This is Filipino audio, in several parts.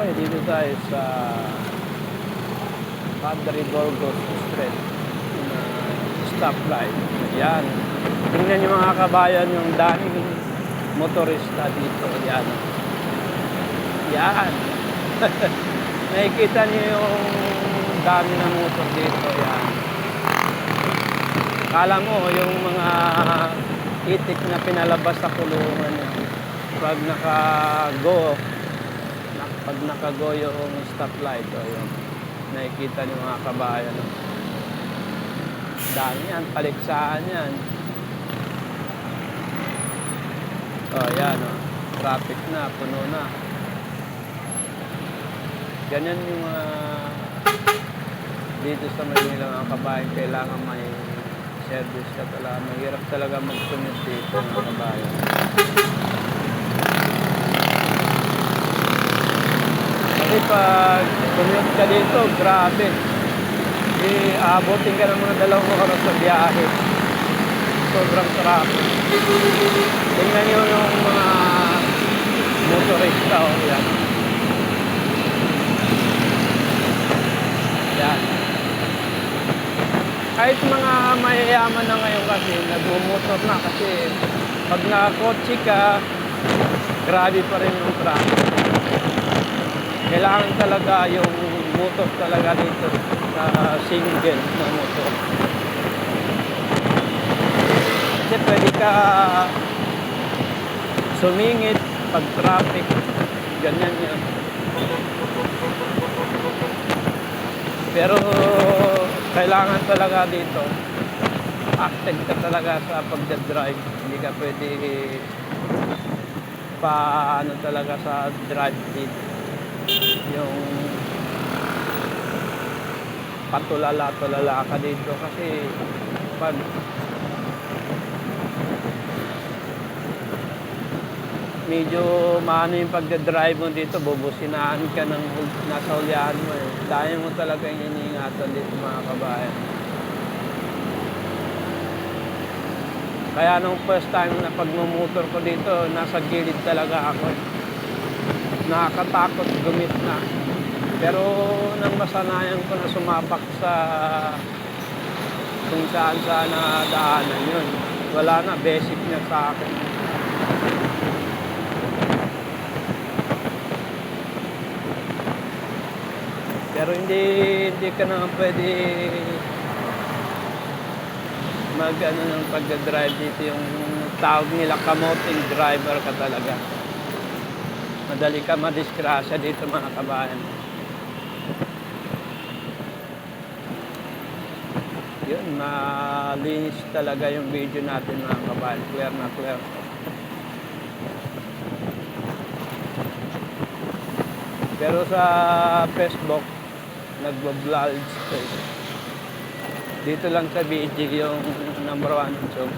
Okay, dito tayo sa Padre Gorgos Street na stoplight. Yan. Tingnan niyo mga kabayan yung daming motorista dito. Yan. Yan. Nakikita niyo yung dami ng motor dito. Yan. Kala mo yung mga itik na pinalabas sa kulungan yan. Pag nakago yung stoplight, o yun, nakikita niyo mga kabayan. Dami yan, paliksaan yan. Yan, traffic na, puno na. Ganyan yung dito sa Manila mga kabayan, kailangan may service ka talaga. Mahirap talaga mag-commute dito mga kabayan. Kasi pag commute ka dito, grabe. Abutin ka ng mga 2 oras sa biyahe. Sobrang traffic. Tingnan nyo yung mga motorista. Yan. Yan. Kahit mga mayayaman na ngayon kasi, nagmumotor na kasi pag nakakotse ka, grabe pa rin yung traffic. Kailangan talaga yung motor talaga dito sa single na motor. Kasi pwede ka sumingit pag traffic. Ganyan yan. Pero kailangan talaga dito active ka talaga sa pagdadrive. Hindi ka pwede talaga sa drive dito. Yung patulala-tulala ka dito kasi pag medyo maano yung pagdadrive mo dito, bubusinahan ka ng nasa ulyahan mo eh. Dahil mo talaga yung iniingatan dito mga kabayan. Kaya nung first time na pagmumotor ko dito, nasa gilid talaga ako. Nakakatakot na. Pero nang masanayan ko na sumapak sa kung saan na daanan yun, wala na, basic niya sa akin. Pero hindi ka na pwede ng pagdadrive dito. Yung tawag nila kamoting driver ka talaga. Madali ka madisgrasya dito mga kabayan. Yun, malinis talaga yung video natin mga kabayan. Clear na clear. Pero sa Facebook, nagbablog ko. Dito lang sa BG yung number 1 song.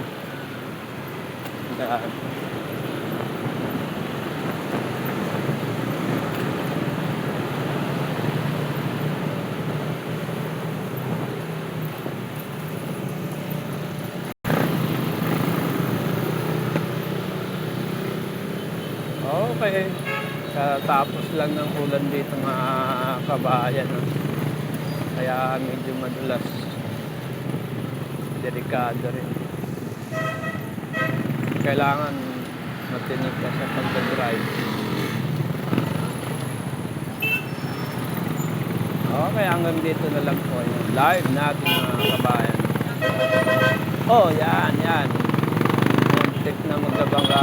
Okay. Tapos lang ng ulan dito mga kabayan. Kaya medyo madulas. Delikado rin. Kailangan matinig ka sa pagdadrive. Okay, hanggang dito na lang po yung live natin mga kabayan. Yan. Muntik na magabangga